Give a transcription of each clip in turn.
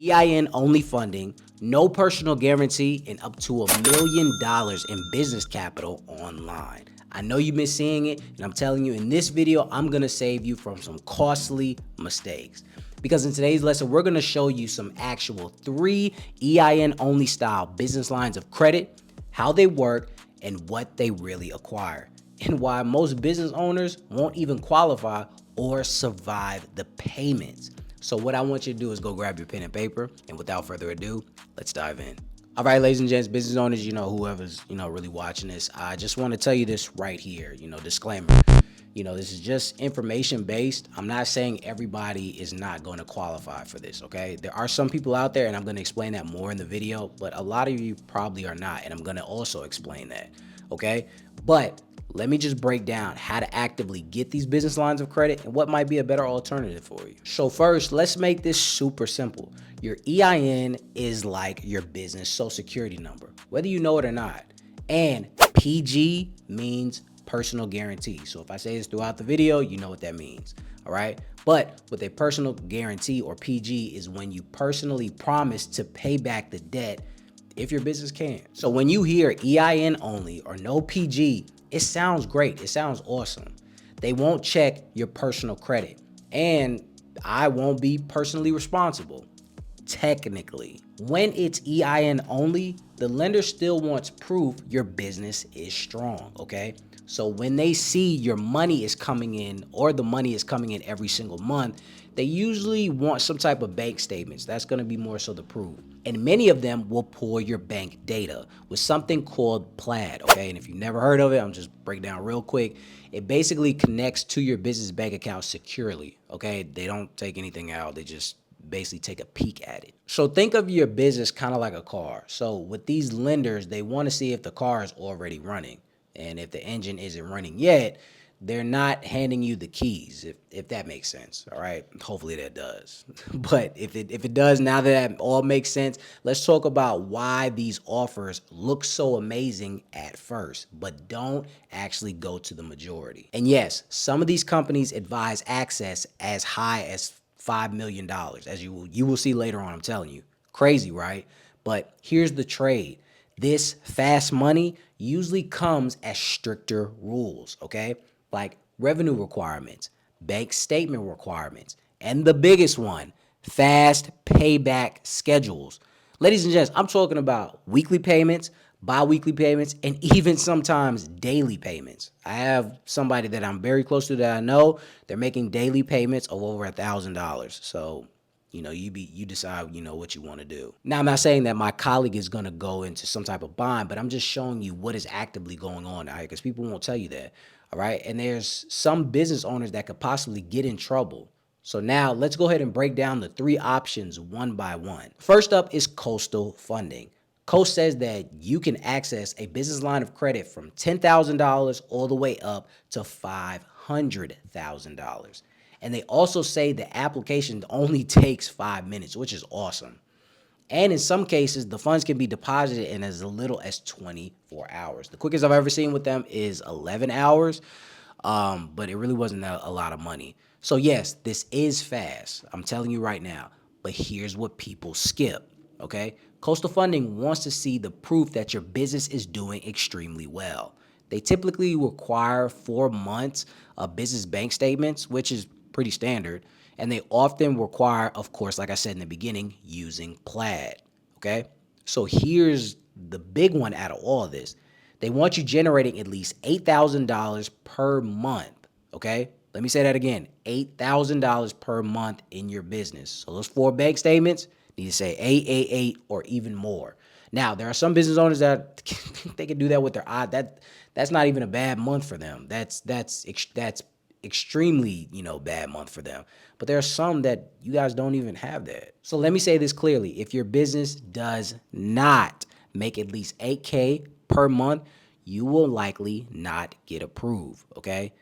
EIN only funding, no personal guarantee, and up to $1 million in business capital online. I know you've been seeing it, and I'm telling you, in this video, I'm gonna save you from some costly mistakes. Because in today's lesson, we're gonna show you some actual 3 EIN only style business lines of credit, how they work, and what they really acquire, and why most business owners won't even qualify or survive the payments. So what I want you to do is go grab your pen and paper, and without further ado, let's dive in. All right, ladies and gents, business owners, whoever's, really watching this, I just want to tell you this right here, disclaimer. This is just information based. I'm not saying everybody is not going to qualify for this, okay? There are some people out there, and I'm going to explain that more in the video, but a lot of you probably are not, and I'm going to also explain that, okay? But let me just break down how to actively get these business lines of credit and what might be a better alternative for you. So first, let's make this super simple. Your EIN is like your business social security number, whether you know it or not. And PG means personal guarantee. So if I say this throughout the video, you know what that means, all right? But with a personal guarantee, or PG, is when you personally promise to pay back the debt if your business can. So when you hear EIN only or no PG, it sounds great. It sounds awesome. They won't check your personal credit, and I won't be personally responsible. Technically, when it's EIN only, the lender still wants proof your business is strong, okay? So when they see your money is coming in, or the money is coming in every single month, they usually want some type of bank statements. That's going to be more so the proof. And many of them will pull your bank data with something called PLAD, okay? And if you've never heard of it, I'm just break down real quick. It basically connects to your business bank account securely, okay? They don't take anything out. They just basically take a peek at it. So think of your business kind of like a car. So with these lenders, they want to see if the car is already running. And if the engine isn't running yet, they're not handing you the keys, if that makes sense, all right? Hopefully that does. But if it does, now that all makes sense, let's talk about why these offers look so amazing at first, but don't actually go to the majority. And yes, some of these companies advise access as high as $5 million, as you will see later on, I'm telling you. Crazy, right? But here's the trade. This fast money usually comes as stricter rules, okay? Like revenue requirements, bank statement requirements, and the biggest one, fast payback schedules. Ladies and gents, I'm talking about weekly payments, bi-weekly payments, and even sometimes daily payments. I have somebody that I'm very close to that I know, they're making daily payments of over $1,000. So you decide, what you want to do. Now, I'm not saying that my colleague is going to go into some type of bind, but I'm just showing you what is actively going on out here, because people won't tell you that, all right? And there's some business owners that could possibly get in trouble. So now let's go ahead and break down the 3 options one by one. First up is coastal funding. Coast says that you can access a business line of credit from $10,000 all the way up to $500,000. And they also say the application only takes 5 minutes, which is awesome. And in some cases, the funds can be deposited in as little as 24 hours. The quickest I've ever seen with them is 11 hours, but it really wasn't a lot of money. So yes, this is fast. I'm telling you right now. But here's what people skip, okay? Coastal funding wants to see the proof that your business is doing extremely well. They typically require 4 months of business bank statements, which is pretty standard, and they often require, of course, like I said in the beginning, using PLAD, okay? So here's the big one out of all of this. They want you generating at least $8,000 per month, okay? Let me say that again, $8,000 per month in your business. So those 4 bank statements need to say 888 or even more. Now, there are some business owners that they can do that with their eye. That's not even a bad month for them. That's extremely, bad month for them. But there are some that you guys don't even have that. So let me say this clearly. If your business does not make at least $8K per month, you will likely not get approved, okay?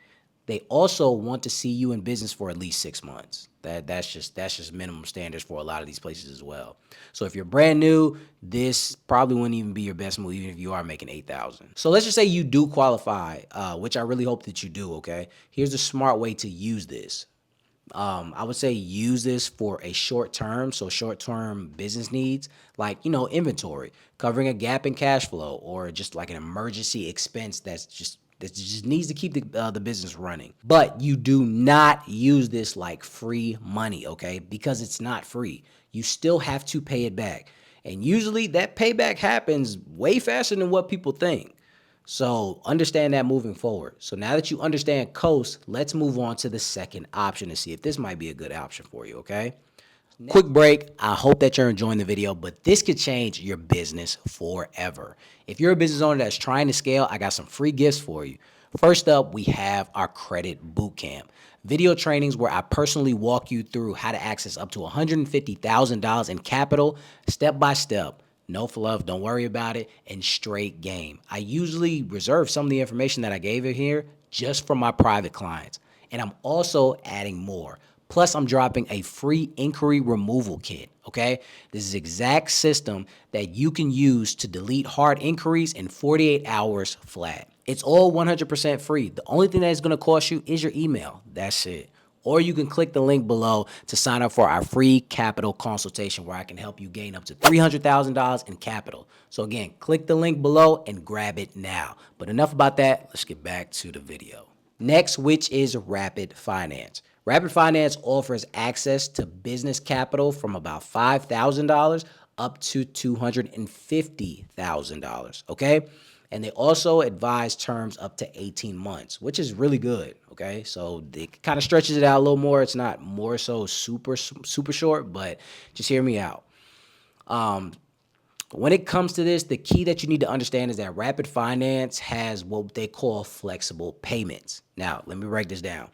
They also want to see you in business for at least 6 months. That's just minimum standards for a lot of these places as well. So if you're brand new, this probably wouldn't even be your best move, even if you are making 8,000. So let's just say you do qualify, which I really hope that you do. Okay, here's a smart way to use this. I would say use this for a short term, so short term business needs like inventory, covering a gap in cash flow, or just like an emergency expense that just needs to keep the business running. But you do not use this like free money, okay? Because it's not free. You still have to pay it back, and usually that payback happens way faster than what people think. So understand that moving forward. So now that you understand coast, let's move on to the second option to see if this might be a good option for you, okay? Quick break. I hope that you're enjoying the video, but this could change your business forever. If you're a business owner that's trying to scale, I got some free gifts for you. First up, we have our credit bootcamp. Video trainings where I personally walk you through how to access up to $150,000 in capital step by step. No fluff, don't worry about it, and straight game. I usually reserve some of the information that I gave you here just for my private clients. And I'm also adding more. Plus, I'm dropping a free inquiry removal kit, okay? This is the exact system that you can use to delete hard inquiries in 48 hours flat. It's all 100% free. The only thing that's gonna cost you is your email. That's it. Or you can click the link below to sign up for our free capital consultation where I can help you gain up to $300,000 in capital. So again, click the link below and grab it now. But enough about that. Let's get back to the video. Next, which is Rapid Finance. Rapid Finance offers access to business capital from about $5,000 up to $250,000, okay? And they also advise terms up to 18 months, which is really good, okay? So it kind of stretches it out a little more. It's not more so super short, but just hear me out. When it comes to this, the key that you need to understand is that Rapid Finance has what they call flexible payments. Now, let me break this down.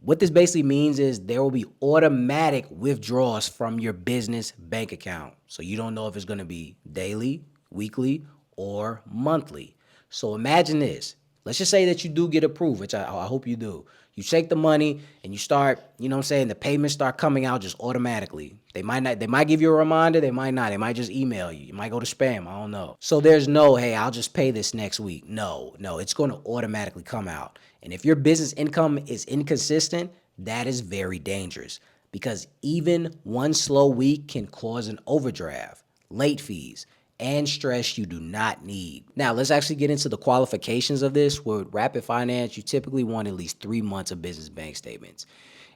What this basically means is there will be automatic withdrawals from your business bank account. So you don't know if it's going to be daily, weekly, or monthly. So imagine this. Let's just say that you do get approved, which I hope you do. You take the money and you start, the payments start coming out just automatically. They might give you a reminder, they might not. They might just email you. You might go to spam, I don't know. So there's no, hey, I'll just pay this next week. No, it's going to automatically come out. And if your business income is inconsistent, that is very dangerous because even one slow week can cause an overdraft, late fees, and stress you do not need. Now, let's actually get into the qualifications of this. With Rapid Finance, you typically want at least 3 months of business bank statements.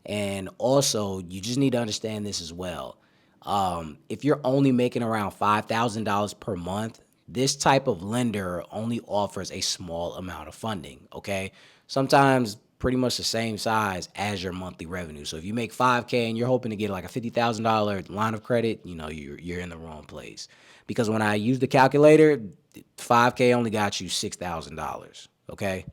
And also, you just need to understand this as well. If you're only making around $5,000 per month, this type of lender only offers a small amount of funding, okay? Sometimes pretty much the same size as your monthly revenue. So if you make $5K and you're hoping to get like a $50,000 line of credit, you're in the wrong place. Because when I use the calculator, $5K only got you $6,000, okay?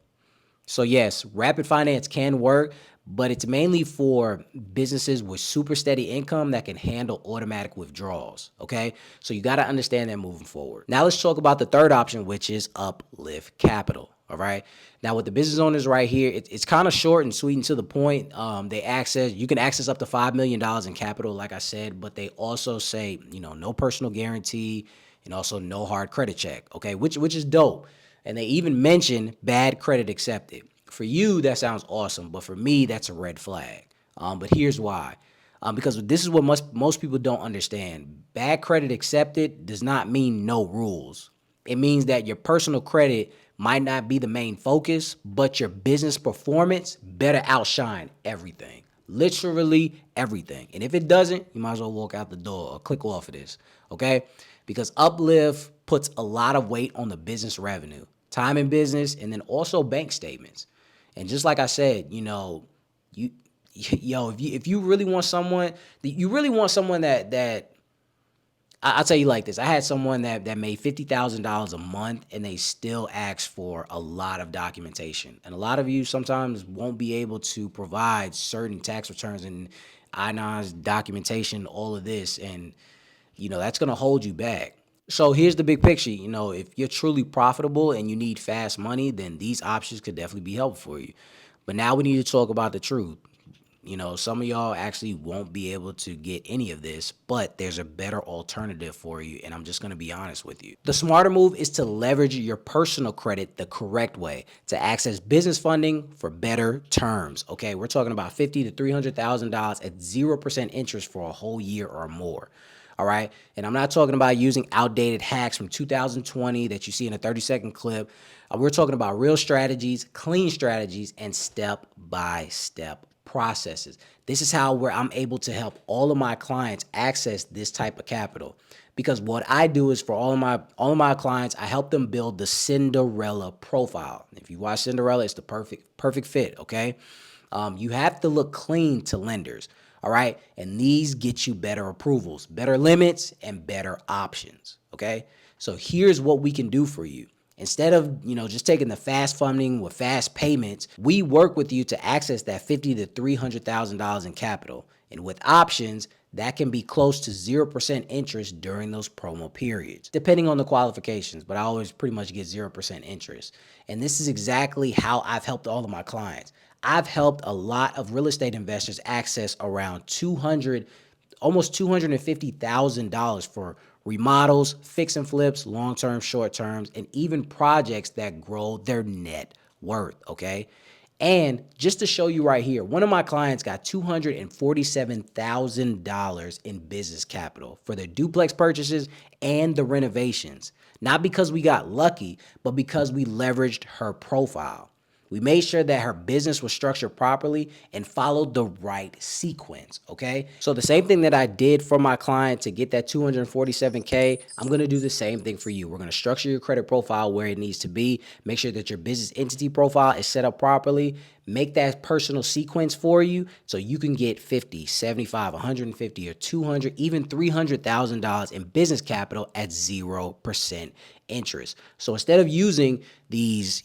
So yes, Rapid Finance can work, but it's mainly for businesses with super steady income that can handle automatic withdrawals, okay? So you got to understand that moving forward. Now let's talk about the third option, which is UPLYFT Capital, all right? Now with the business owners right here, it's kind of short and sweet and to the point. You can access up to $5 million in capital, like I said, but they also say, no personal guarantee and also no hard credit check, okay? Which is dope. And they even mention bad credit accepted. For you, that sounds awesome, but for me, that's a red flag. But here's why. Because this is what most people don't understand. Bad credit accepted does not mean no rules. It means that your personal credit might not be the main focus, but your business performance better outshine everything. Literally everything. And if it doesn't, you might as well walk out the door or click off of this, okay? Because UPLYFT puts a lot of weight on the business revenue, time in business, and then also bank statements. And just like I said, if you really want someone, that I'll tell you like this. I had someone that made $50,000 a month and they still ask for a lot of documentation. And a lot of you sometimes won't be able to provide certain tax returns and EIN's documentation, all of this. And, that's going to hold you back. So here's the big picture. If you're truly profitable and you need fast money, then these options could definitely be helpful for you. But now we need to talk about the truth. some of y'all actually won't be able to get any of this, but there's a better alternative for you. And I'm just going to be honest with you. The smarter move is to leverage your personal credit the correct way to access business funding for better terms. Okay. We're talking about $50,000 to $300,000 at 0% interest for a whole year or more. All right. And I'm not talking about using outdated hacks from 2020 that you see in a 30-second clip. We're talking about real strategies, clean strategies, and step-by-step processes. This is how I'm able to help all of my clients access this type of capital. Because what I do is for all of my clients, I help them build the Cinderella profile. If you watch Cinderella, it's the perfect fit, okay? You have to look clean to lenders, all right? And these get you better approvals, better limits, and better options, okay? So here's what we can do for you. Instead of, just taking the fast funding with fast payments, we work with you to access that $50,000 to $300,000 in capital. And with options, that can be close to 0% interest during those promo periods, depending on the qualifications, but I always pretty much get 0% interest. And this is exactly how I've helped all of my clients. I've helped a lot of real estate investors access around almost $250,000 for remodels, fix and flips, long-term, short-terms, and even projects that grow their net worth, okay? And just to show you right here, one of my clients got $247,000 in business capital for their duplex purchases and the renovations. Not because we got lucky, but because we leveraged her profile. We made sure that her business was structured properly and followed the right sequence, okay? So the same thing that I did for my client to get that $247K, I'm gonna do the same thing for you. We're gonna structure your credit profile where it needs to be, make sure that your business entity profile is set up properly, make that personal sequence for you so you can get 50, 75, 150, or 200, even $300,000 in business capital at 0% interest. So instead of using these,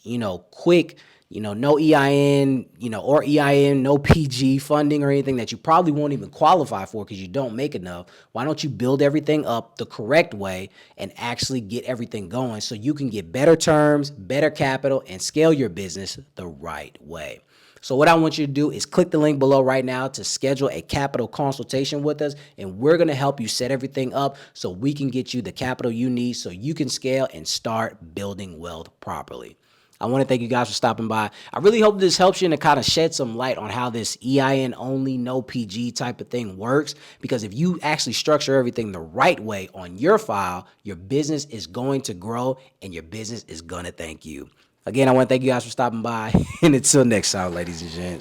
quick, no EIN, or EIN, no PG funding or anything that you probably won't even qualify for because you don't make enough. Why don't you build everything up the correct way and actually get everything going so you can get better terms, better capital, and scale your business the right way? So what I want you to do is click the link below right now to schedule a capital consultation with us, and we're going to help you set everything up so we can get you the capital you need so you can scale and start building wealth properly. I want to thank you guys for stopping by. I really hope this helps you and to kind of shed some light on how this EIN only, no PG type of thing works. Because if you actually structure everything the right way on your file, your business is going to grow and your business is going to thank you. Again, I want to thank you guys for stopping by. And until next time, ladies and gents.